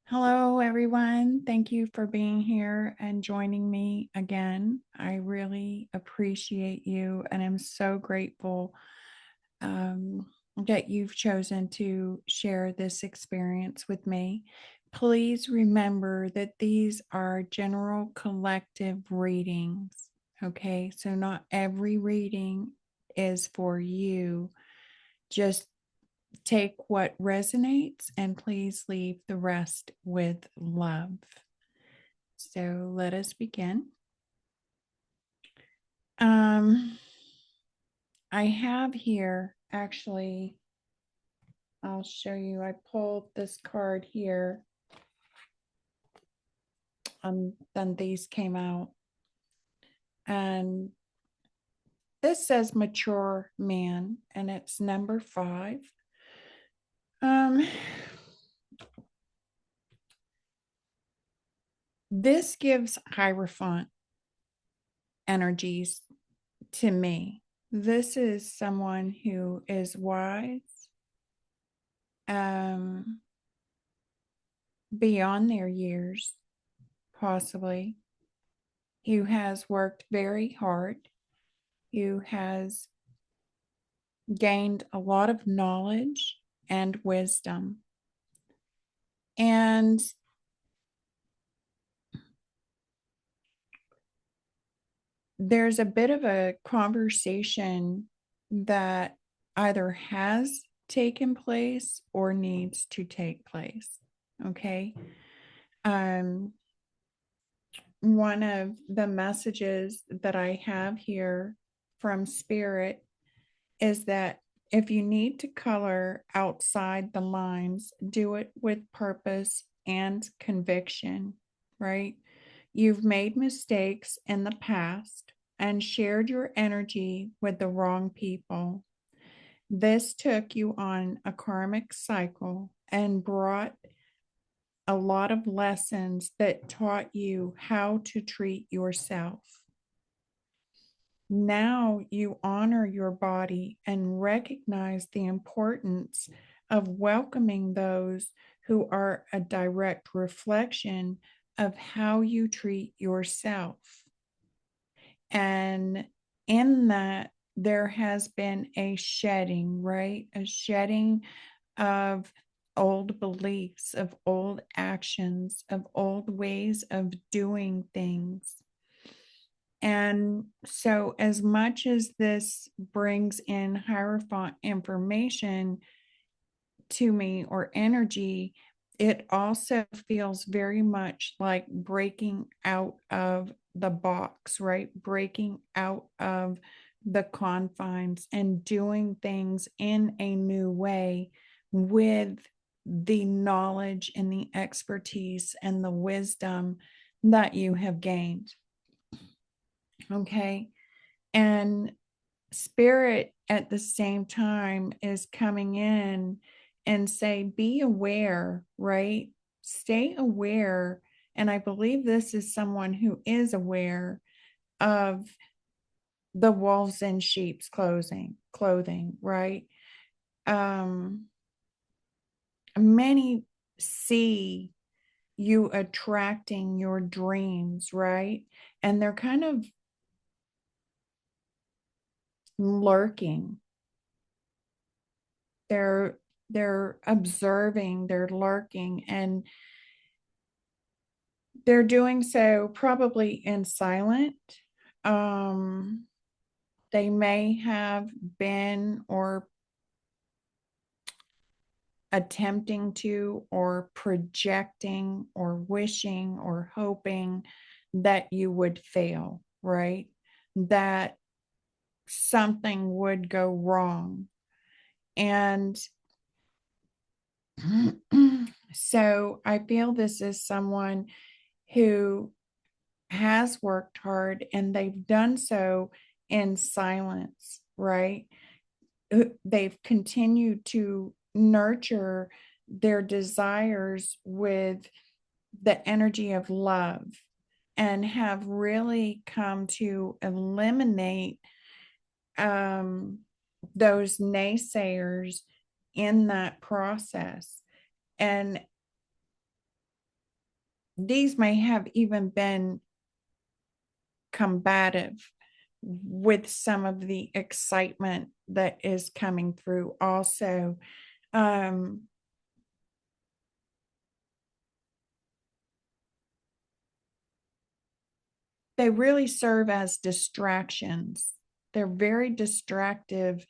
Hello, everyone. Thank you for being here and joining me again. I really appreciate you, and I'm so grateful that you've chosen to share this experience with me. Please remember that these are general collective readings. Okay, so not every reading is for you. Just take what resonates and please leave the rest with love. So let us begin. I have here actually, I'll show you. I pulled this card here. Then these came out. And this says mature man, and it's number 5. This gives Hierophant energies to me. This is someone who is wise, beyond their years, possibly, who has worked very hard, who has gained a lot of knowledge and wisdom. And there's a bit of a conversation that either has taken place or needs to take place. Okay. One of the messages that I have here from Spirit is that if you need to color outside the lines, do it with purpose and conviction, right? You've made mistakes in the past and shared your energy with the wrong people. This took you on a karmic cycle and brought a lot of lessons that taught you how to treat yourself. Now you honor your body and recognize the importance of welcoming those who are a direct reflection of how you treat yourself. And in that, there has been a shedding, right? A shedding of old beliefs, of old actions, of old ways of doing things. And so, as much as this brings in Hierophant information to me or energy, it also feels very much like breaking out of the box, right? Breaking out of the confines and doing things in a new way with the knowledge and the expertise and the wisdom that you have gained. Okay. And Spirit at the same time is coming in and say, be aware, right? Stay aware. And I believe this is someone who is aware of the wolves in sheep's clothing, right? Many see you attracting your dreams, right? And they're kind of lurking. They're observing, they're lurking, and they're doing so probably in silent. Um, they may have been or attempting to or projecting or wishing or hoping that you would fail, right? That something would go wrong. And so I feel this is someone who has worked hard and they've done so in silence, right? They've continued to nurture their desires with the energy of love and have really come to eliminate those naysayers in that process. And these may have even been combative with some of the excitement that is coming through also. um they really serve as distractions. They're very distractive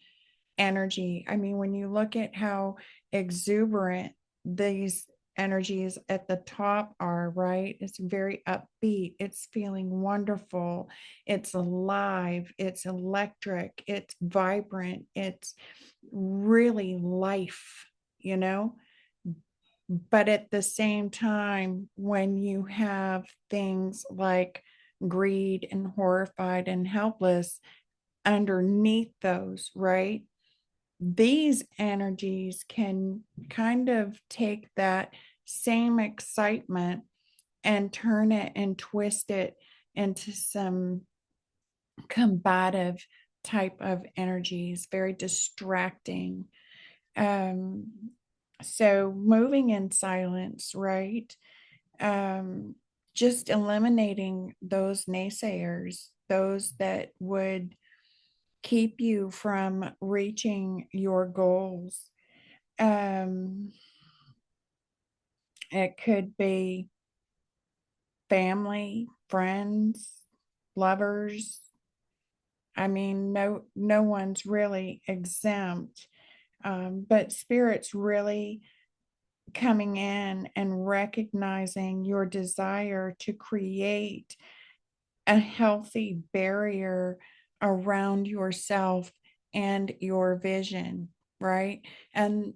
energy. I mean, when you look at how exuberant these energies at the top are, right? It's very upbeat, it's feeling wonderful, it's alive, it's electric, it's vibrant, it's really life, you know? But at the same time, when you have things like greed and horrified and helpless underneath those, right? These energies can kind of take that same excitement and turn it and twist it into some combative type of energies, very distracting. Um, so moving in silence, right? Um, just eliminating those naysayers, those that would keep you from reaching your goals. Um, it could be family, friends, lovers. I mean, no one's really exempt. But spirit's really coming in and recognizing your desire to create a healthy barrier around yourself and your vision, right? And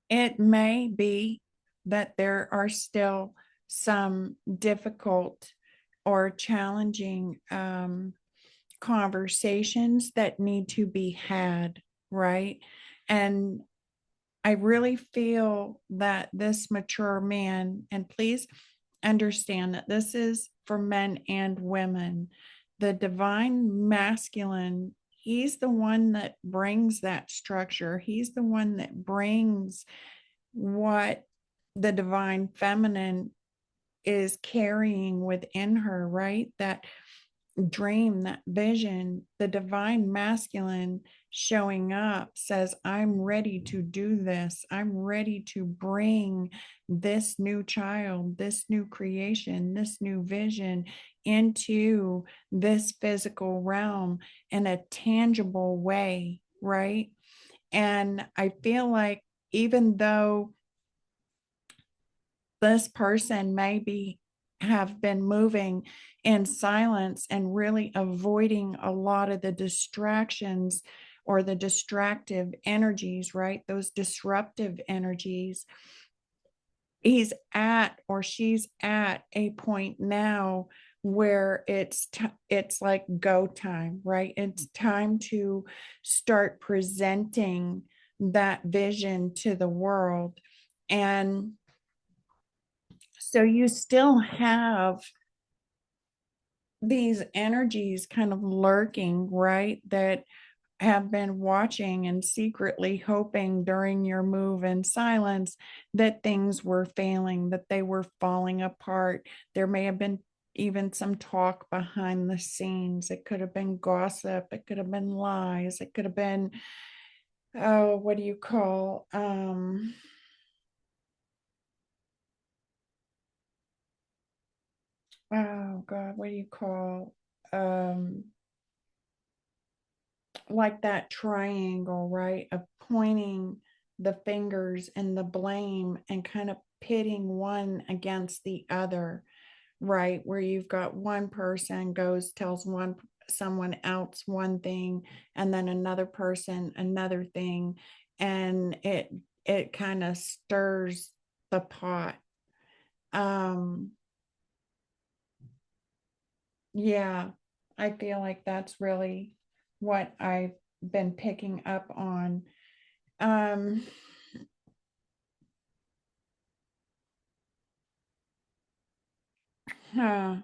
it may be that there are still some difficult or challenging conversations that need to be had, right? And I really feel that this mature man, and please understand that this is for men and women, the divine masculine, he's the one that brings that structure. He's the one that brings what the divine feminine is carrying within her, right? That dream, that vision, the divine masculine showing up says, I'm ready to do this. I'm ready to bring this new child, this new creation, this new vision into this physical realm in a tangible way, right? And I feel like even though this person maybe have been moving in silence and really avoiding a lot of the distractions or the distractive energies, right? Those disruptive energies. He's at or she's at a point now where it's like go time, right? It's time to start presenting that vision to the world. And so you still have these energies kind of lurking, right? That have been watching and secretly hoping during your move in silence that things were failing, that they were falling apart. There may have been even some talk behind the scenes. It could have been gossip. It could have been lies. It could have been, oh, what do you call, oh God, what do you call, like that triangle, right? Of pointing the fingers and the blame and kind of pitting one against the other, right? Where you've got one person goes, tells someone else one thing, and then another person another thing, and it kind of stirs the pot. Um, yeah, I feel like that's really what I've been picking up on. Um, huh.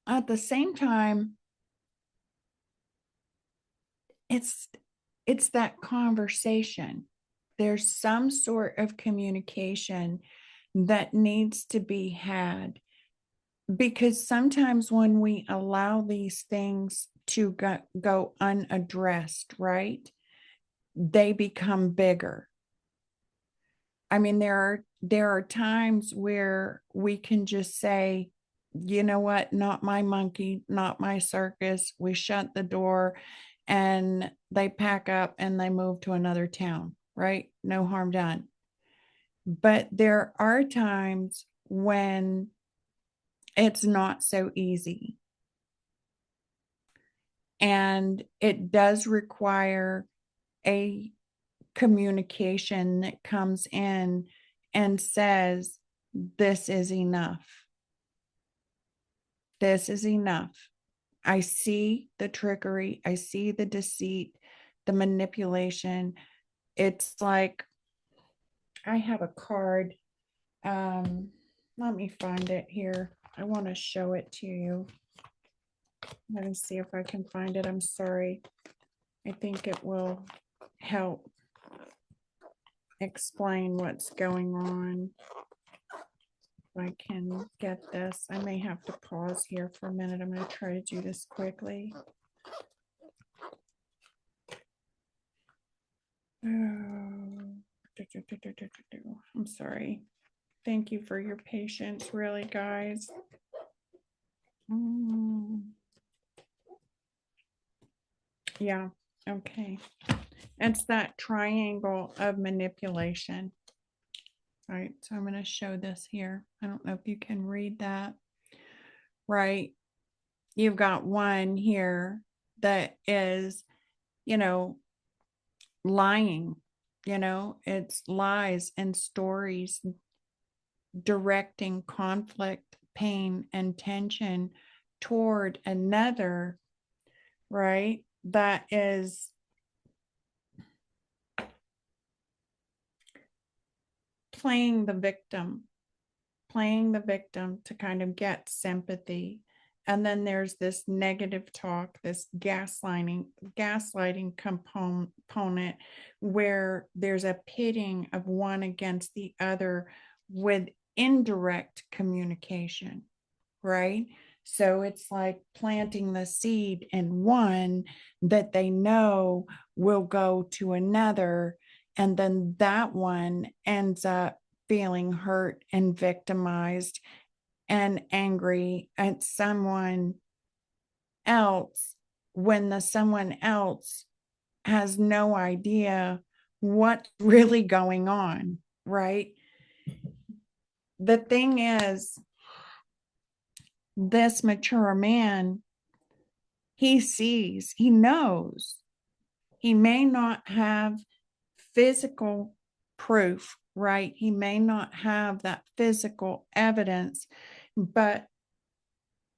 At the same time, it's it's that conversation. There's some sort of communication that needs to be had, because sometimes when we allow these things to go unaddressed, right, they become bigger. I mean, there are times where we can just say, you know what, not my monkey, not my circus. We shut the door and they pack up and they move to another town, right? No harm done. But there are times when it's not so easy. And it does require a communication that comes in and says, this is enough. This is enough. I see the trickery. I see the deceit, the manipulation. It's like, I have a card. Let me find it here. I want to show it to you. Let me see if I can find it. I'm sorry. I think it will help explain what's going on. If I can get this, I may have to pause here for a minute. I'm going to try to do this quickly. I'm sorry. Thank you for your patience, really, guys. Yeah, okay. It's that triangle of manipulation. All right, so I'm going to show this here. I don't know if you can read that. Right. You've got one here that is, lying. It's lies and stories directing conflict, pain, and tension toward another, right? That is playing the victim to kind of get sympathy. And then there's this negative talk, this gaslighting component where there's a pitting of one against the other with indirect communication, right? So it's like planting the seed in one that they know will go to another. And then that one ends up feeling hurt and victimized and angry at someone else when the someone else has no idea what's really going on, right? The thing is, this mature man, he sees, he knows. He may not have physical proof, right? He may not have that physical evidence, but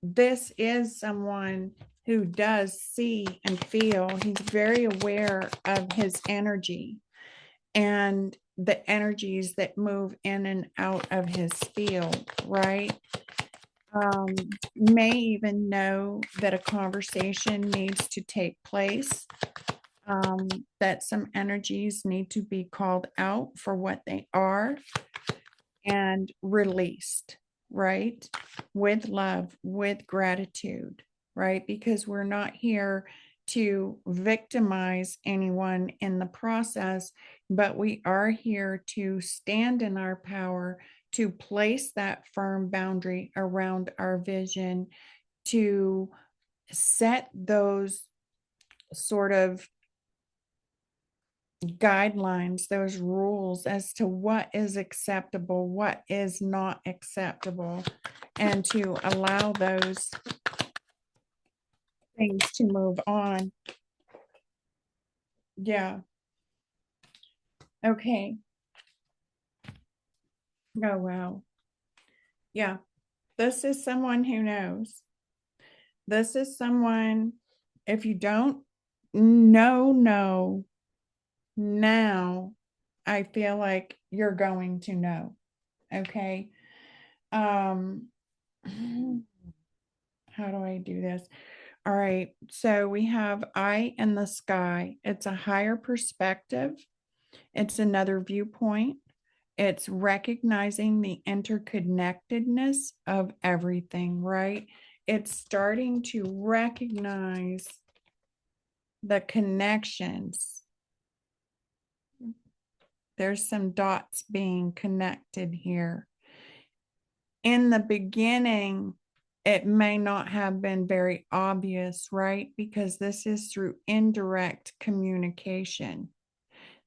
this is someone who does see and feel. He's very aware of his energy and the energies that move in and out of his field, right? May even know that a conversation needs to take place, that some energies need to be called out for what they are and released, right? With love, with gratitude, right? Because we're not here to victimize anyone in the process, but we are here to stand in our power, to place that firm boundary around our vision, to set those sort of guidelines, those rules as to what is acceptable, what is not acceptable, and to allow those things to move on. Yeah. Okay. Oh, wow. Yeah. This is someone who knows. This is someone, if you don't know now, I feel like you're going to know. Okay. Um, how do I do this? All right. So we have eye in the sky. It's a higher perspective. It's another viewpoint. It's recognizing the interconnectedness of everything, right? It's starting to recognize the connections. There's some dots being connected here. In the beginning, it may not have been very obvious, right? Because this is through indirect communication.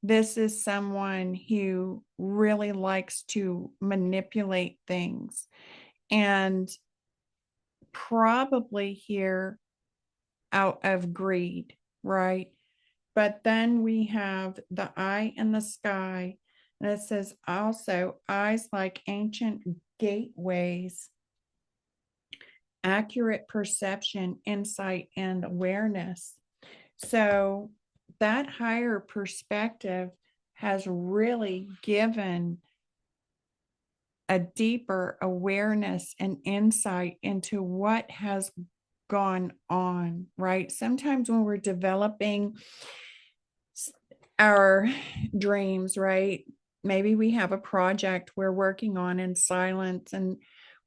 This is someone who really likes to manipulate things and probably here out of greed, right? But then we have the eye in the sky, and it says also eyes like ancient gateways, accurate perception, insight, and awareness. So that higher perspective has really given a deeper awareness and insight into what has gone on, right? Sometimes when we're developing our dreams, right? Maybe we have a project we're working on in silence and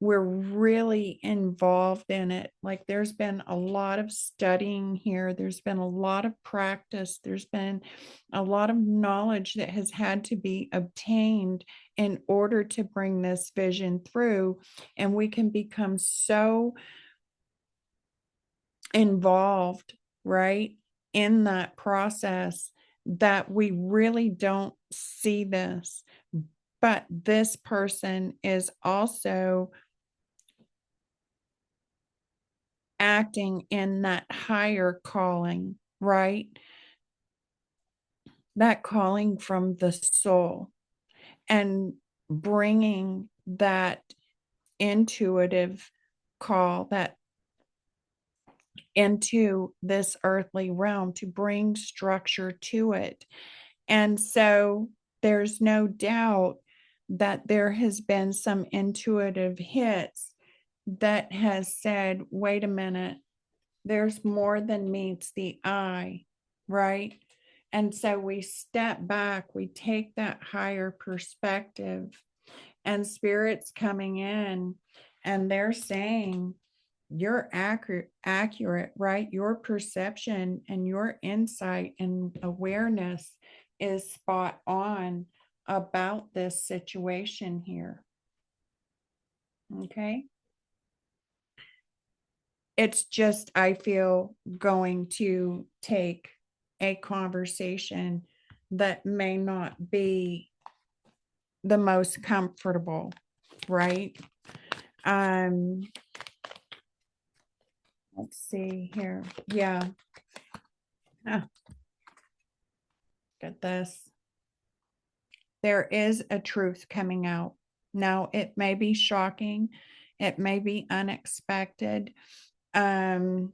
we're really involved in it. Like there's been a lot of studying here, there's been a lot of practice, there's been a lot of knowledge that has had to be obtained in order to bring this vision through. And we can become so involved, right, in that process that we really don't see this. But this person is also acting in that higher calling, right? That calling from the soul and bringing that intuitive call, that into this earthly realm to bring structure to it. And so there's no doubt that there has been some intuitive hits that has said, wait a minute, there's more than meets the eye, right? And so we step back, we take that higher perspective, and spirits coming in and they're saying, you're accurate, right? Your perception and your insight and awareness is spot on about this situation here. Okay. It's just, I feel, going to take a conversation that may not be the most comfortable, right? Um, let's see here. Yeah. Ah, get this. There is a truth coming out. Now, it may be shocking, it may be unexpected. Um,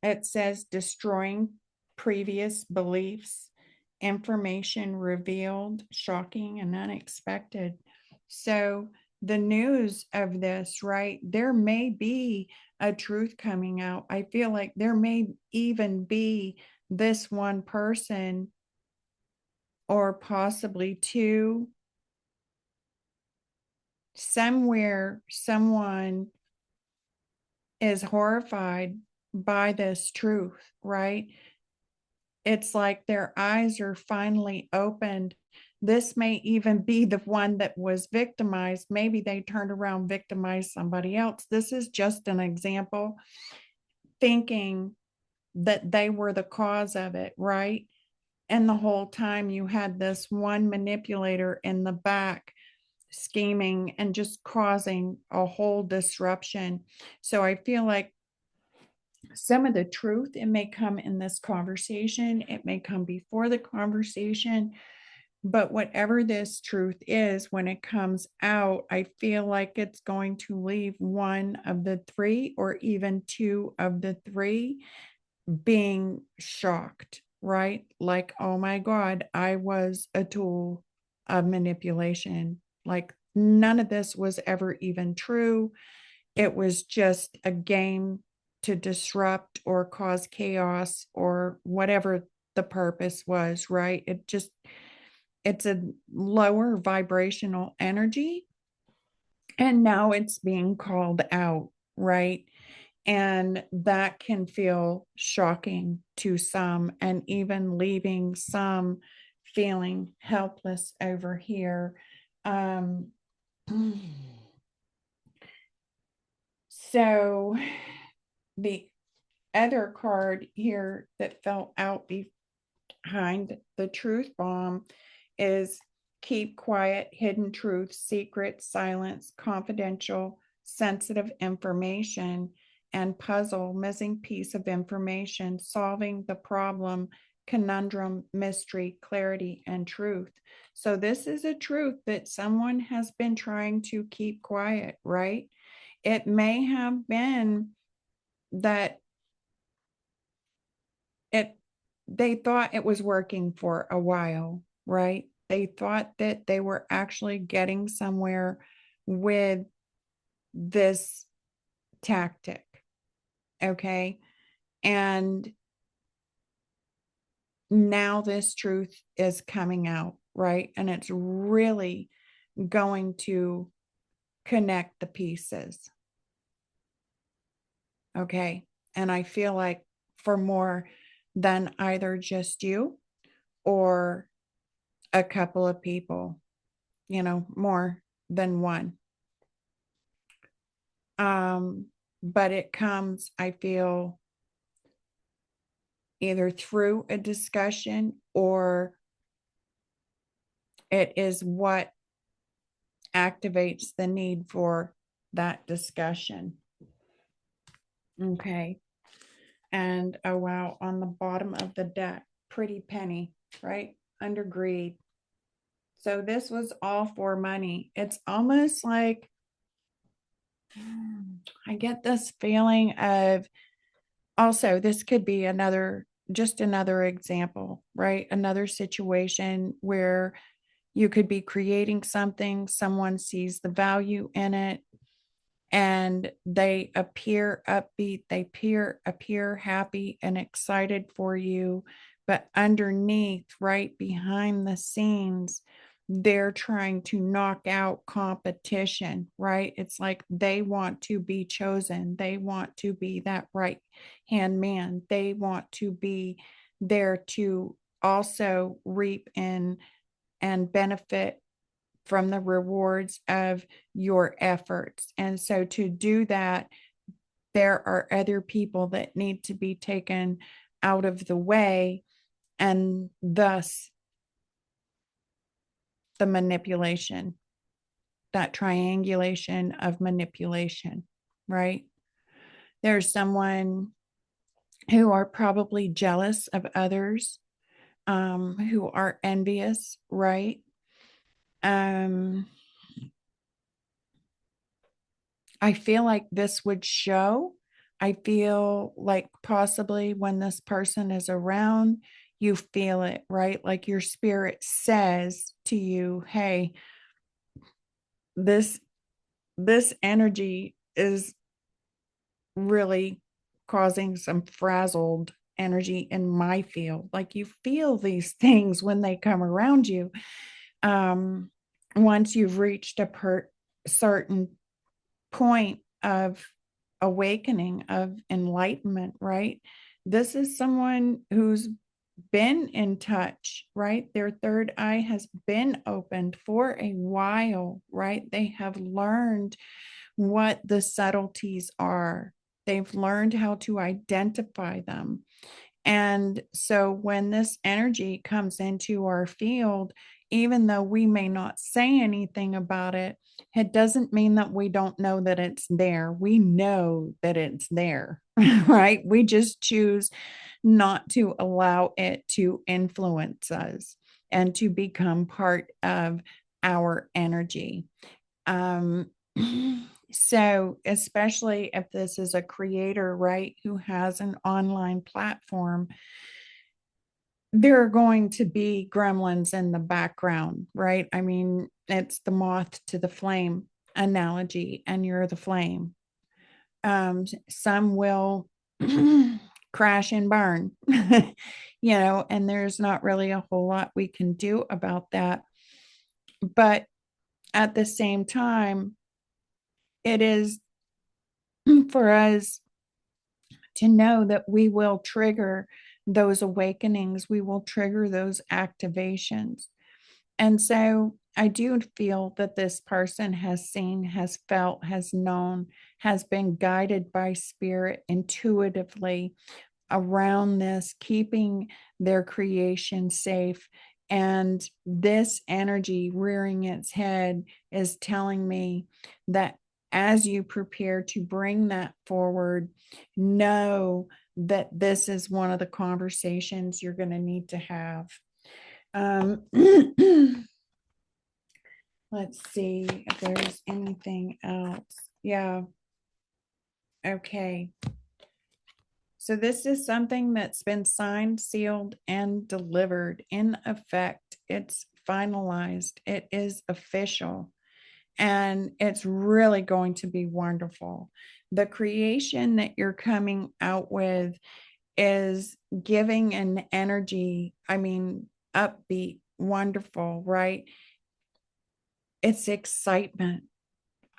it says destroying previous beliefs, information revealed, shocking and unexpected. So, the news of this, right? There may be a truth coming out. I feel like there may even be this one person or possibly two. Somewhere, someone is horrified by this truth, right? It's like their eyes are finally opened. This may even be the one that was victimized. Maybe they turned around, victimized somebody else. This is just an example, thinking that they were the cause of it, right? And the whole time you had this one manipulator in the back scheming and just causing a whole disruption. So I feel like some of the truth, it may come in this conversation, it may come before the conversation, but whatever this truth is, when it comes out, I feel like it's going to leave one of the three or even two of the three being shocked, right? Like, oh my God, I was a tool of manipulation. Like, none of this was ever even true. It was just a game to disrupt or cause chaos or whatever the purpose was, right? It just it's a lower vibrational energy, and now it's being called out, right? And that can feel shocking to some, and even leaving some feeling helpless over here. Um, so the other card here that fell out behind the truth bomb is keep quiet, hidden truth, secret, silence, confidential, sensitive information, and puzzle, missing piece of information, solving the problem, conundrum, mystery, clarity, and truth. So, this is a truth that someone has been trying to keep quiet, right? It may have been that it they thought it was working for a while, right? They thought that they were actually getting somewhere with this tactic, okay? And now this truth is coming out, right? And it's really going to connect the pieces, okay? And I feel like for more than either just you or a couple of people, more than one. Um, but it comes, I feel, either through a discussion, or it is what activates the need for that discussion. Okay. And oh wow, on the bottom of the deck, pretty penny, right? Under greed. So this was all for money. It's almost like I get this feeling of, also, this could be just another example, right? Another situation where you could be creating something, someone sees the value in it, and they appear upbeat, they appear happy and excited for you, but underneath, right behind the scenes, they're trying to knock out competition, right? It's like they want to be chosen, they want to be that right hand man, they want to be there to also reap and benefit from the rewards of your efforts. And so to do that, there are other people that need to be taken out of the way, and thus the manipulation, that triangulation of manipulation, right? There's someone who are probably jealous of others, who are envious, right? Um, I feel like this would show. I feel like possibly when this person is around, you feel it, right? Like your spirit says to you, hey, this this energy is really causing some frazzled energy in my field. Like you feel these things when they come around you. Um, Once you've reached a certain point of awakening, of enlightenment, right? This is someone who's been in touch, right? Their third eye has been opened for a while, right? They have learned what the subtleties are. They've learned how to identify them. And so when this energy comes into our field, even though we may not say anything about it, it doesn't mean that we don't know that it's there. We know that it's there, right? We just choose not to allow it to influence us and to become part of our energy. Um, so, especially if this is a creator, right, who has an online platform, there are going to be gremlins in the background, right? I mean, it's the moth to the flame analogy, and you're the flame. Some will crash and burn. And there's not really a whole lot we can do about that. But at the same time, it is for us to know that we will trigger those awakenings, we will trigger those activations. And so I do feel that this person has seen, has felt, has known, has been guided by spirit intuitively around this, keeping their creation safe. And this energy rearing its head is telling me that as you prepare to bring that forward, know that this is one of the conversations you're going to need to have. Let's see if there's anything else. Yeah. Okay. So this is something that's been signed, sealed, and delivered. In effect, it's finalized. It is official. And it's really going to be wonderful. The creation that you're coming out with is giving an energy, upbeat, wonderful, right? It's excitement.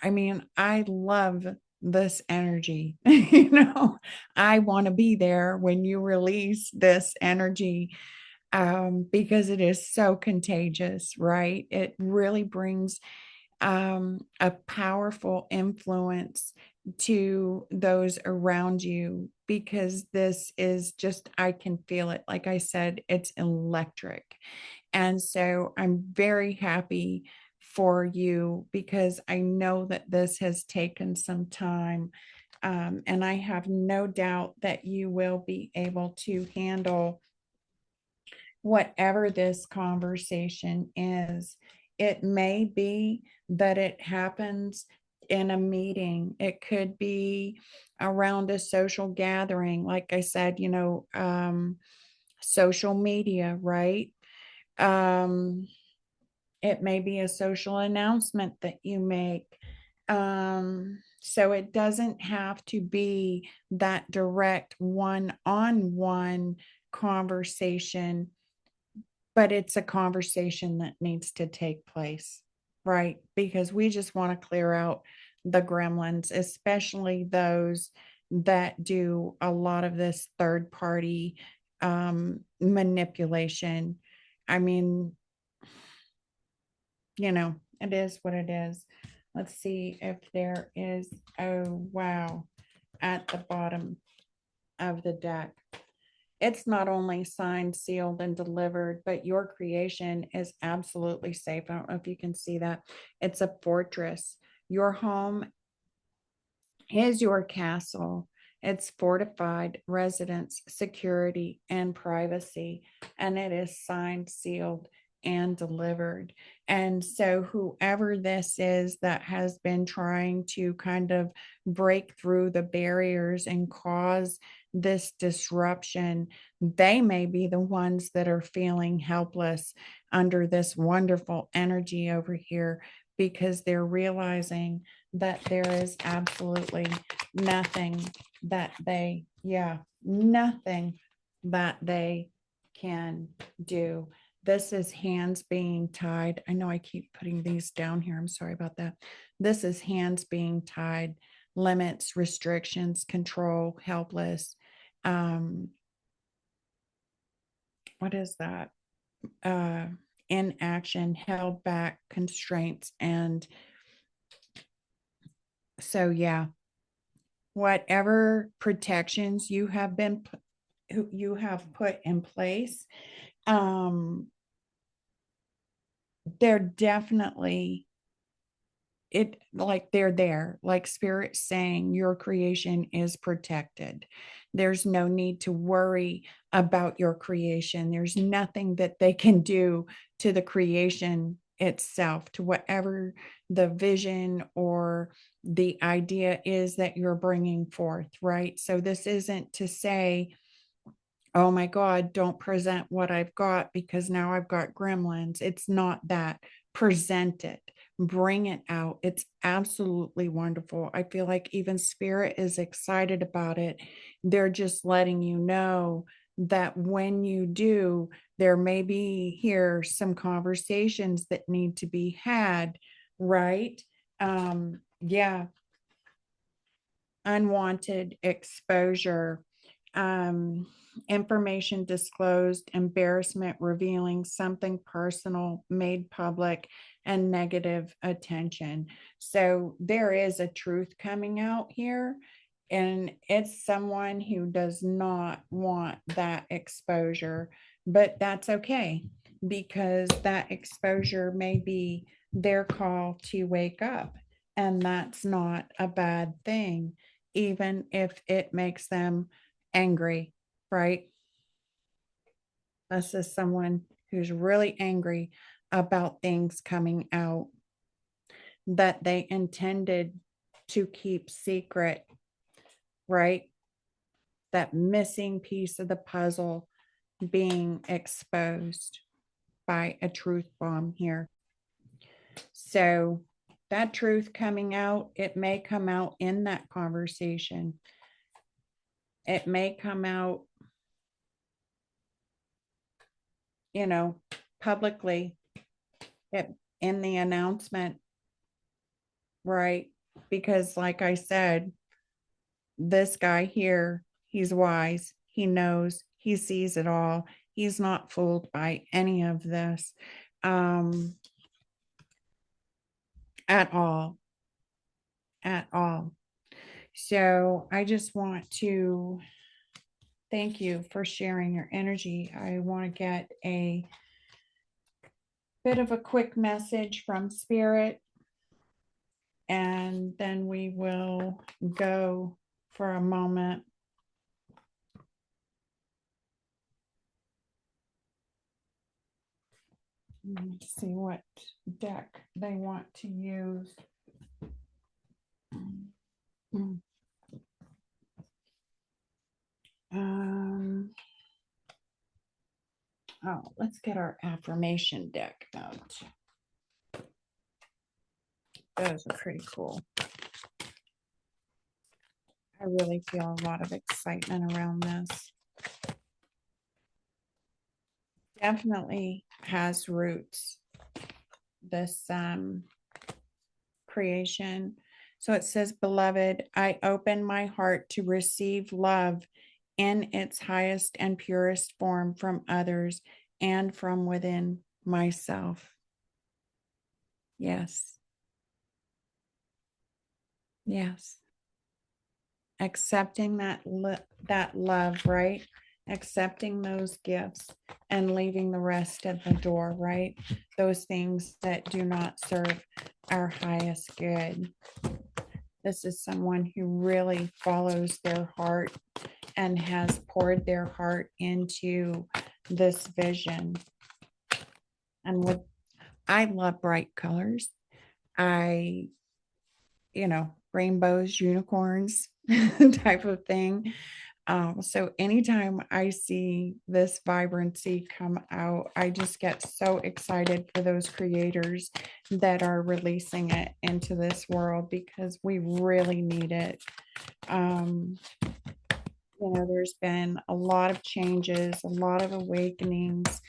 I love this energy. I want to be there when you release this energy, because it is so contagious, right? It really brings a powerful influence to those around you, because this is just, I can feel it. Like I said, it's electric. And so I'm very happy for you, because I know that this has taken some time. And I have no doubt that you will be able to handle whatever this conversation is. It may be that it happens in a meeting, it could be around a social gathering. Like I said, social media, right? Um, it may be a social announcement that you make. So it doesn't have to be that direct one-on-one conversation, but it's a conversation that needs to take place, right? Because we just want to clear out the gremlins, especially those that do a lot of this third party manipulation. I mean, it is what it is. Let's see if there is, oh, wow, at the bottom of the deck. It's not only signed, sealed, and delivered, but your creation is absolutely safe. I don't know if you can see that. It's a fortress. Your home is your castle. It's fortified residence, security, and privacy, and it is signed, sealed, and delivered. And so, whoever this is that has been trying to kind of break through the barriers and cause this disruption, they may be the ones that are feeling helpless under this wonderful energy over here, because they're realizing that there is absolutely nothing that nothing that they can do. This is hands being tied. I know I keep putting these down here. I'm sorry about that. This is hands being tied, limits, restrictions, control, helpless. What is that? Inaction, held back, constraints. And so, yeah, whatever protections you have put in place, they're definitely they're there, like spirit saying your creation is protected. There's no need to worry about your creation. There's nothing that they can do to the creation itself, to whatever the vision or the idea is that you're bringing forth, right? So this isn't to say, oh my God, don't present what I've got because now I've got gremlins. It's not that. Present it, Bring it out. It's absolutely wonderful. I feel like even spirit is excited about it. They're just letting you know that when you do, there may be here some conversations that need to be had, right? Yeah, unwanted exposure, um, information disclosed, embarrassment revealing something personal made public, and negative attention. So there is a truth coming out here, and it's someone who does not want that exposure, but that's okay because that exposure may be their call to wake up, and that's not a bad thing even if it makes them angry, right? This is someone who's really angry about things coming out that they intended to keep secret, right? That missing piece of the puzzle being exposed by a truth bomb here. So, that truth coming out, it may come out in that conversation. It may come out, you know, publicly, it, in the announcement, right? Because, like I said, this guy here, he's wise, he knows, he sees it all, he's not fooled by any of this, um, at all, at all. So, I just want to thank you for sharing your energy. I want to get a bit of a quick message from Spirit, and then we will go for a moment. Let's see what deck they want to use. Oh, let's get our affirmation deck out. Those are pretty cool. I really feel a lot of excitement around this. Definitely has roots, this creation. So it says, Beloved, I open my heart to receive love in its highest and purest form from others and from within myself. Yes. Yes. Accepting that love, right? Accepting those gifts and leaving the rest at the door, right? Those things that do not serve our highest good. This is someone who really follows their heart and has poured their heart into this vision. And with, I love bright colors. I, rainbows, unicorns type of thing. So anytime I see this vibrancy come out, I just get so excited for those creators that are releasing it into this world because we really need it. There's been a lot of changes, a lot of awakenings,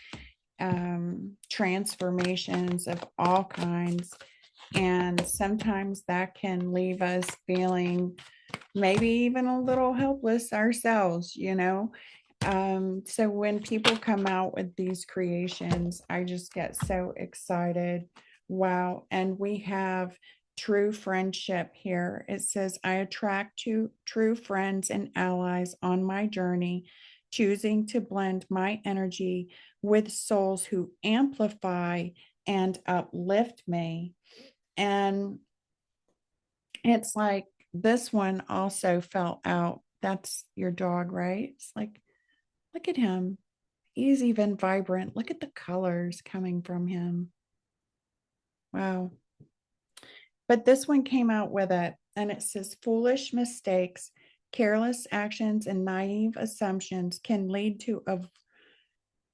transformations of all kinds. And sometimes that can leave us feeling maybe even a little helpless ourselves. So when people come out with these creations, I just get so excited. Wow. And we have true friendship here. It says, I attract true friends and allies on my journey, choosing to blend my energy with souls who amplify and uplift me. And it's like this one also fell out. That's your dog, right? It's like, look at him. He's even vibrant. Look at the colors coming from him. Wow. But this one came out with it, and it says, foolish mistakes, careless actions, and naive assumptions can lead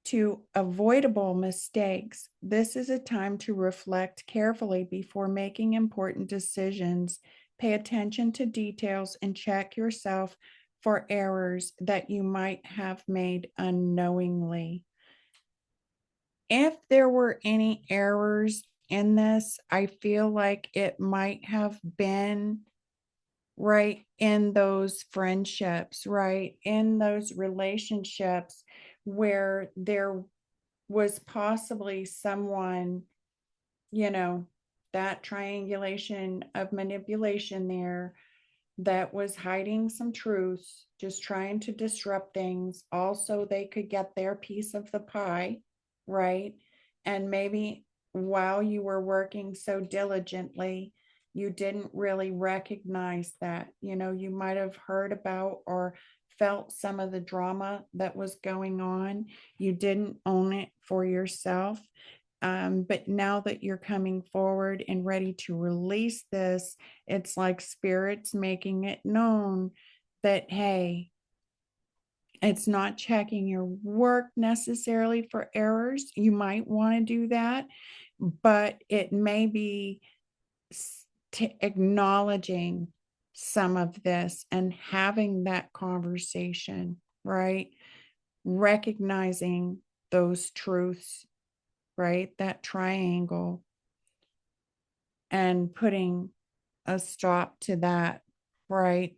to avoidable mistakes. This is a time to reflect carefully before making important decisions. Pay attention to details and check yourself for errors that you might have made unknowingly. If there were any errors in this, I feel like it might have been right in those friendships, right in those relationships where there was possibly someone, you know, that triangulation of manipulation there that was hiding some truths, just trying to disrupt things. Also, they could get their piece of the pie, right? And maybe while you were working so diligently, you didn't really recognize that. You might have heard about or felt some of the drama that was going on. You didn't own it for yourself. But now that you're coming forward and ready to release this, it's like spirits making it known that, hey, it's not checking your work necessarily for errors. You might want to do that, but it may be acknowledging some of this and having that conversation, right? Recognizing those truths, right? That triangle, and putting a stop to that, right?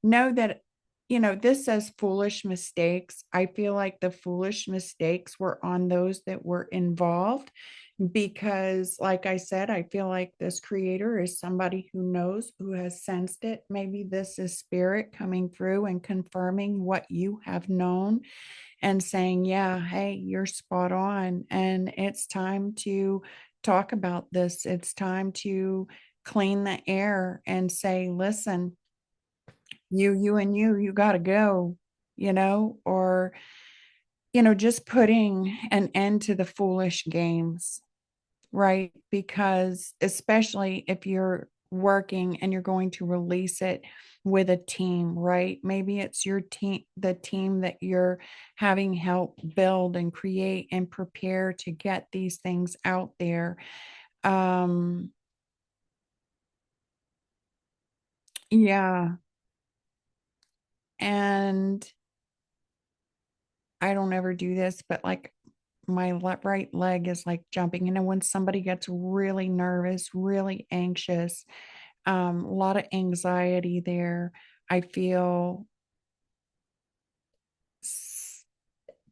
Know that, this says foolish mistakes. I feel like the foolish mistakes were on those that were involved because, like I said, I feel like this creator is somebody who knows, who has sensed it. Maybe this is spirit coming through and confirming what you have known and saying, yeah, hey, you're spot on. And it's time to talk about this. It's time to clean the air and say, listen, you got to go, or, just putting an end to the foolish games, right? Because especially if you're working and you're going to release it with a team, right? Maybe it's your team, the team that you're having help build and create and prepare to get these things out there. Um, yeah. And I don't ever do this, but like my right leg is like jumping. When somebody gets really nervous, really anxious, a lot of anxiety there, I feel it's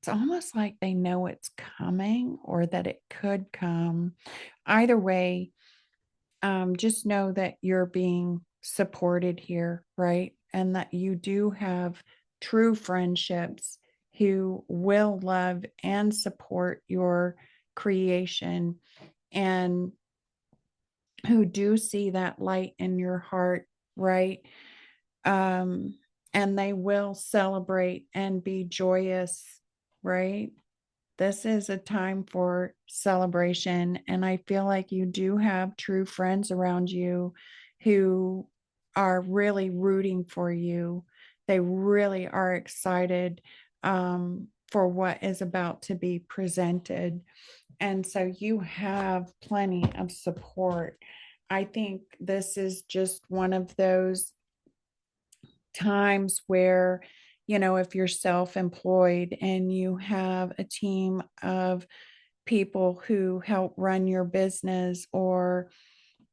almost like they know it's coming or that it could come. Either way, just know that you're being supported here, right? And that you do have true friendships who will love and support your creation and who do see that light in your heart, right? Um, and they will celebrate and be joyous, right? This is a time for celebration. And I feel like you do have true friends around you who are really rooting for you. They really are excited for what is about to be presented. And so you have plenty of support. I think this is just one of those times where, if you're self employed and you have a team of people who help run your business or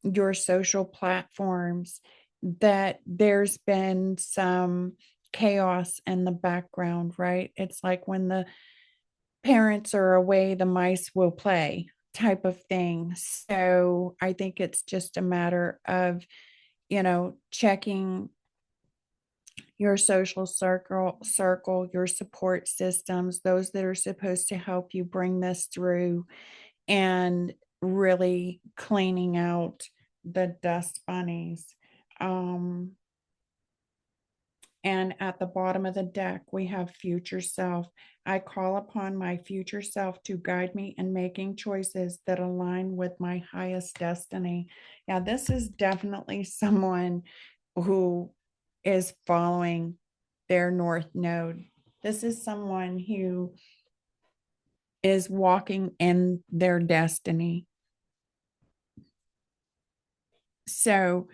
your social platforms, that there's been some chaos in the background, right? It's like when the parents are away, the mice will play type of thing. So I think it's just a matter of, checking your social circle, your support systems, those that are supposed to help you bring this through, and really cleaning out the dust bunnies. Um, and at the bottom of the deck, we have future self. I call upon my future self to guide me in making choices that align with my highest destiny. Yeah, this is definitely someone who is following their North Node. This is someone who is walking in their destiny. So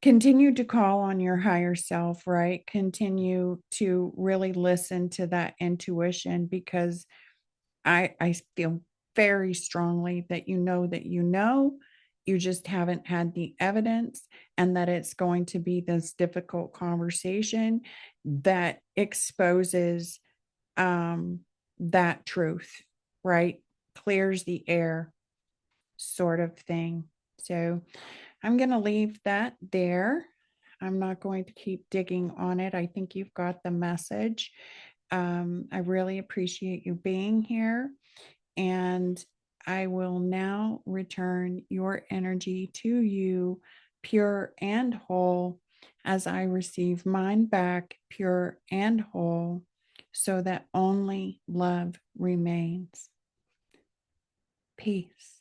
continue to call on your higher self, right? Continue to really listen to that intuition, because I feel very strongly that you just haven't had the evidence, and that it's going to be this difficult conversation that exposes that truth, right? Clears the air, sort of thing. So I'm going to leave that there. I'm not going to keep digging on it. I think you've got the message. I really appreciate you being here. And I will now return your energy to you, pure and whole, as I receive mine back, pure and whole, so that only love remains. Peace.